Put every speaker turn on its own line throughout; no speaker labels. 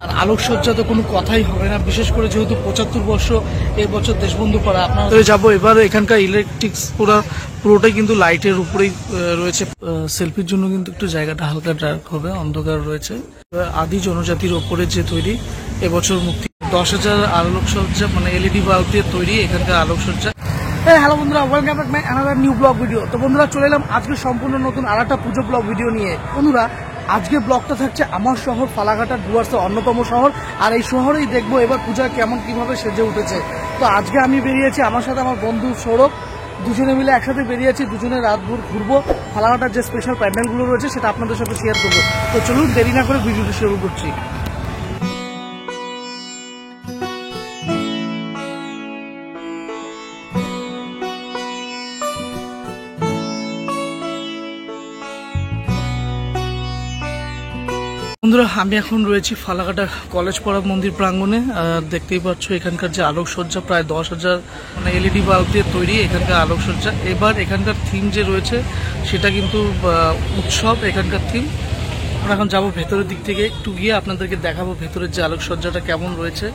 আর আলোকসজ্জা তো কোনো কথাই হবে না, বিশেষ করে যেহেতু 75 বর্ষ এই বছর দেশবন্ধু পাড়া। আপনারা যাবো এবার। এখানকার ইলেকট্রিক্স পুরোটাই কিন্তু লাইটের উপরেই রয়েছে। সেলফির জন্য কিন্তু একটু জায়গাটা হালকা ডার্ক হবে, অন্ধকার রয়েছে। আদি জনজাতির ওপরে যে তৈরি এবছর মুক্তি 10,000 আলোকসজ্জা, মানে এলইডি বাল্ব দিয়ে তৈরি এখানকার আলোকসজ্জা। হ্যালো বন্ধুরা, welcome back my another new blog video. তো বন্ধুরা চলে এলাম আজকে সম্পূর্ণ নতুন আরেকটা পুজো ব্লগ ভিডিও নিয়ে। বন্ধুরা আজকে ব্লগটা থাকছে আমার শহর ফালাকাটা, ডুয়ার্সের অন্যতম শহর। আর এই শহরেই দেখবো এবার পূজা কেমন কিভাবে সেজে উঠেছে। তো আজকে আমি বেরিয়েছি, আমার সাথে আমার বন্ধু সৌরভ, দুজনে মিলে একসাথে বেরিয়েছি। দুজনে রাতভর ঘুরবো, ফালাকাটার যে স্পেশাল প্যান্ডেলগুলো রয়েছে সেটা আপনাদের সাথে শেয়ার করবো। তো চলুন দেরি না করে ভিডিওটি শুরু করছি। বন্ধুরা আমি এখন রয়েছি ফালাকাটা কলেজ পাড়া মন্দির প্রাঙ্গণে। দেখতেই পাচ্ছ এখানকার যে আলোকসজ্জা, প্রায় 10,000 মানে এলইডি বাল্ব দিয়ে তৈরি এখানকার আলোকসজ্জা। এবার এখানকার থিম যে রয়েছে সেটা কিন্তু উৎসব এখানকার থিম। আমরা এখন যাবো ভেতরের দিক থেকে, একটু গিয়ে আপনাদেরকে দেখাবো ভেতরের যে আলোকসজ্জাটা কেমন রয়েছে।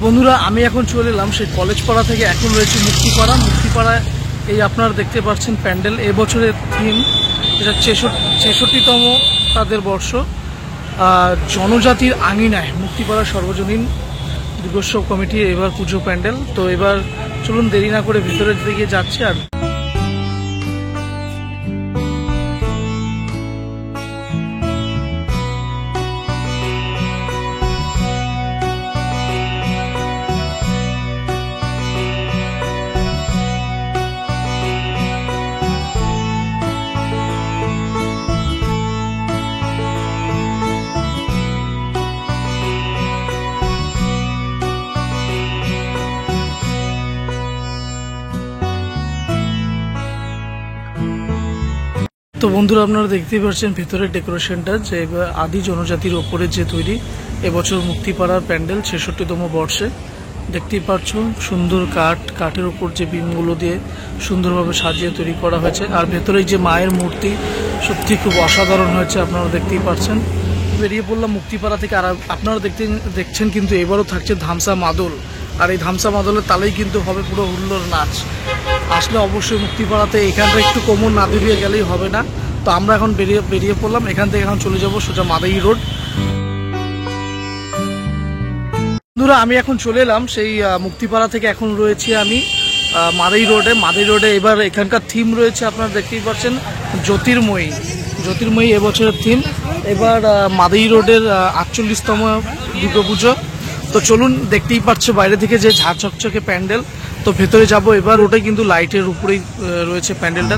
বন্ধুরা আমি এখন চলে এলাম সেই কলেজ পাড়া থেকে, এখন রয়েছে মুক্তিপাড়া। মুক্তিপাড়ায় এই আপনারা দেখতে পাচ্ছেন প্যান্ডেল। এবছরের থিম এটা 66তম তাদের বর্ষ, জনজাতির আঙিনায় মুক্তিপাড়া সর্বজনীন দুর্গোৎসব কমিটির এবার পুজো প্যান্ডেল। তো এবার চলুন দেরি না করে ভিতরের দিকে যাচ্ছি। আর তো বন্ধুরা আপনারা দেখতেই পাচ্ছেন ভেতরের ডেকোরেশনটা, যে আদি জনজাতির ওপরে যে তৈরি এবছর মুক্তিপাড়ার প্যান্ডেল 66তম বর্ষে। দেখতেই পাচ্ছ সুন্দর কাঠের ওপর যে বিমগুলো দিয়ে সুন্দরভাবে সাজিয়ে তৈরি করা হয়েছে। আর ভেতরে যে মায়ের মূর্তি সত্যি খুব অসাধারণ হয়েছে, আপনারা দেখতেই পাচ্ছেন। বেরিয়ে পড়লাম মুক্তিপাড়া থেকে। আর আপনারা দেখছেন কিন্তু এবারও থাকছে ধামসা মাদল। আর এই ধামসা মাদলের তালেই কিন্তু হবে পুরো হুল্লোড় নাচ। আসলে অবশ্যই মুক্তিপাড়াতে এখানটা একটু কোমর না দিয়ে গেলেই হবে না। তো আমরা এখন বেরিয়ে পড়লাম এখান থেকে। এখন চলে যাবো সোজা মাদাই রোড। বন্ধুরা আমি এখন চলে এলাম সেই মুক্তিপাড়া থেকে, এখন রয়েছি আমি মাদাই রোডে। এবার এখানকার থিম রয়েছে আপনারা দেখতেই পাচ্ছেন জ্যোতির্ময়ী এবছরের থিম। এবার মাদাই রোডের 48তম দুর্গাপুজো। তো চলুন, দেখতেই পাচ্ছ বাইরে থেকে যে ঝাঁ চকচকে প্যান্ডেল। তো ভেতরে যাব এবার। ওটাই কিন্তু লাইটের উপরেই রয়েছে প্যান্ডেলটা।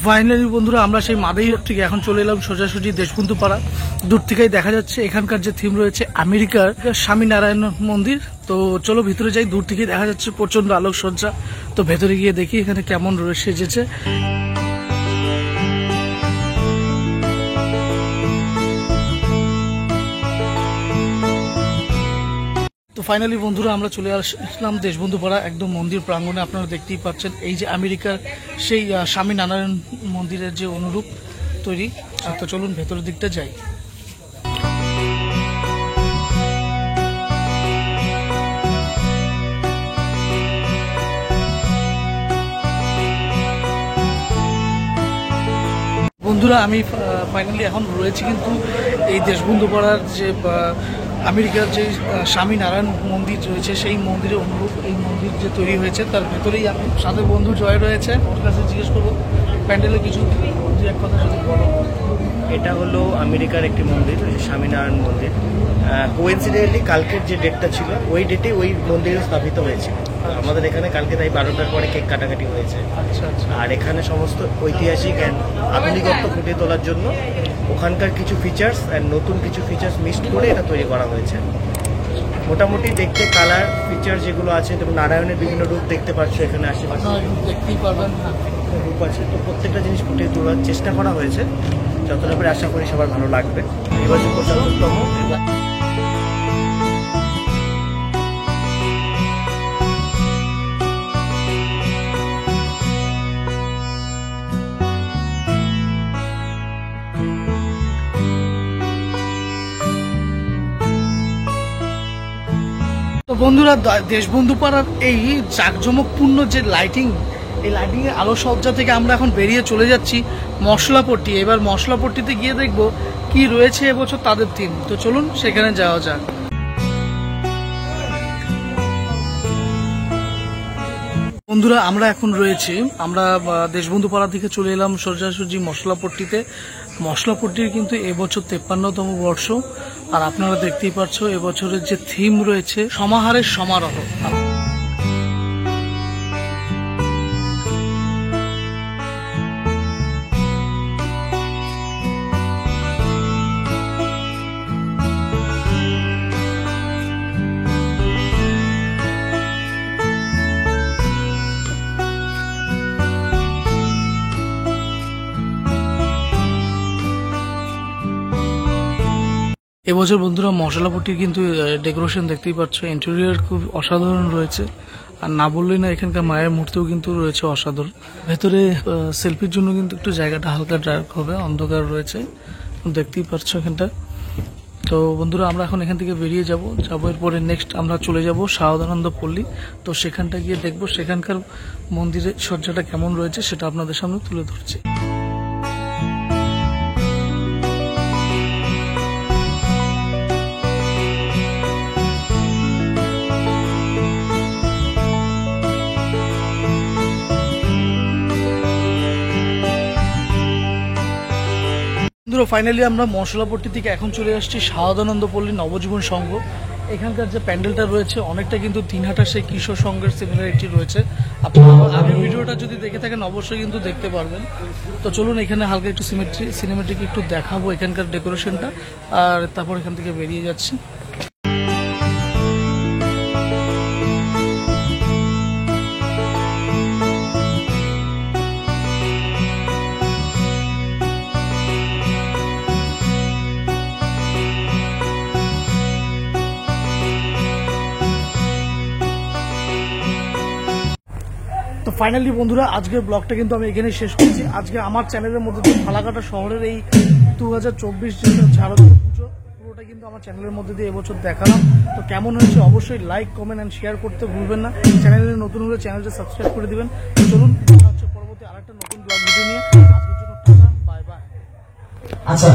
ফাইনালি বন্ধুরা আমরা সেই মাদাই রোড থেকে এখন চলে এলাম সোজাসুজি দেশবন্ধু পাড়া। দূর থেকেই দেখা যাচ্ছে এখানকার যে থিম রয়েছে আমেরিকার স্বামীনারায়ণ মন্দির। তো চলো ভিতরে যাই। দূর থেকেই দেখা যাচ্ছে প্রচন্ড আলোকসজ্জা। তো ভেতরে গিয়ে দেখি এখানে কেমন সেজেছে। ফাইনালি বন্ধুরা আমরা চলে আসলাম দেশবন্ধু পাড়া একদম মন্দির প্রাঙ্গণে। আপনারা দেখতেই পাচ্ছেন এই যে আমেরিকার সেই স্বামী নারায়ণ মন্দিরের যে অনুরূপ তৈরি। তো চলুন ভেতরের দিকটা যাই। বন্ধুরা আমি ফাইনালি এখন রয়েছি কিন্তু এই দেশবন্ধু পাড়ার যে আমেরিকার যে স্বামী নারায়ণ মন্দির রয়েছে সেই মন্দিরের অনুরূপ এই মন্দির যে তৈরি হয়েছে তার ভেতরেই আমি সাথে বন্ধু জয় রয়েছে। ওর কাছে জিজ্ঞেস করবো প্যান্ডেলে কিছু দু এক কথা যদি বলো।
এটা হলো আমেরিকার একটি মন্দির, স্বামীনারায়ণ মন্দির। কোইন্সিডেন্টলি কালকের যে ডেটটা ছিল ওই ডেটে ওই মন্দিরে স্থাপিত হয়েছিল। আমাদের এখানে কালকে তাই 12টার পরে কেক কাটাকাটি হয়েছে।
আচ্ছা আচ্ছা।
আর এখানে সমস্ত ঐতিহাসিক অ্যান্ড আধুনিকত্ব ফুটিয়ে তোলার জন্য ওখানকার কিছু ফিচার্স অ্যান্ড নতুন কিছু ফিচার্স মিক্সড করে এটা তৈরি করা হয়েছে। মোটামুটি দেখতে কালার ফিচার যেগুলো আছে, যেমন নারায়ণের বিভিন্ন রূপ দেখতে পাচ্ছ এখানে আশেপাশে
দেখতেই পারবেন,
রূপ আছে। তো প্রত্যেকটা জিনিস ফুটিয়ে তোলার চেষ্টা করা হয়েছে, যতটা করে আশা করি সবার ভালো লাগবে। এবছর 75তম।
তো বন্ধুরা দেশবন্ধু পাড়ার এই জাঁকজমকপূর্ণ যে লাইটিং, এই লাইটিংয়ের আলোকসজ্জা থেকে আমরা এখন বেরিয়ে চলে যাচ্ছি মশলাপট্টি। এবার মশলাপট্টিতে গিয়ে দেখব কি রয়েছে এবছর তাদের থিম। তো চলুন সেখানে যাওয়া যাক। বন্ধুরা আমরা এখন রয়েছি, আমরা দেশবন্ধু পাড়া থেকে চলে এলাম সোজাসুজি মশলাপট্টিতে। মশলাপট্টির কিন্তু এবছর 53তম বর্ষ। আর আপনারা দেখতেই পাচ্ছ এবছরের যে থিম রয়েছে সমাহারের সমারোহ। এবছর বন্ধুরা মশলাপট্টির কিন্তু ডেকোরেশন দেখতেই পাচ্ছ, ইন্টেরিয়র খুব অসাধারণ রয়েছে। আর না বললেই না, এখানকার মায়ের মূর্তিও কিন্তু রয়েছে অসাধারণ। ভেতরে সেলফির জন্য কিন্তু একটু জায়গাটা হালকা ডার্ক হবে, অন্ধকার রয়েছে, দেখতেই পাচ্ছ এখানটা। তো বন্ধুরা আমরা এখন এখান থেকে বেরিয়ে যাব এরপরে নেক্সট আমরা চলে যাব শারদানন্দ পল্লী। তো সেখানটা গিয়ে দেখবো সেখানকার মন্দিরের সজ্জাটা কেমন রয়েছে সেটা আপনাদের সামনে তুলে ধরছি। ফাইনালি আমরা মশলাপট্টি থেকে এখন চলে আসছি শারদানন্দ পল্লী নবজীবন সংঘ। এখানকার যে প্যান্ডেলটা রয়েছে অনেকটা কিন্তু দিনহাটার সেই কিশোর সংঘের সিমিলারিটি রয়েছে। আপনারা আগের ভিডিওটা যদি দেখে থাকেন অবশ্যই কিন্তু দেখতে পারবেন। তো চলুন এখানে হালকা একটু সিনেমেটিক একটু দেখাবো এখানকার ডেকোরেশনটা, আর তারপর এখান থেকে বেরিয়ে যাচ্ছি। তো ফাইনালি বন্ধুরা আজকের ব্লগটা কিন্তু আমি এখানে শেষ করছি। আজকে আমার চ্যানেলের মধ্যে দিয়ে ফালাকাটা শহরের এই 2024 যে শারদীয় পুজো পুরোটা কিন্তু আমার চ্যানেলের মধ্যে দিয়ে এবছর দেখালাম। তো কেমন হয়েছে অবশ্যই লাইক, কমেন্ট অ্যান্ড শেয়ার করতে ভুলবেন না। চ্যানেলে নতুন হলে চ্যানেলটা সাবস্ক্রাইব করে দিবেন। তো চলুন দেখা হচ্ছে পরবর্তী আরেকটা নতুন ব্লগ ভিডিও নিয়ে। আজকের জন্য টাটা, বাই বাই।
আচ্ছা।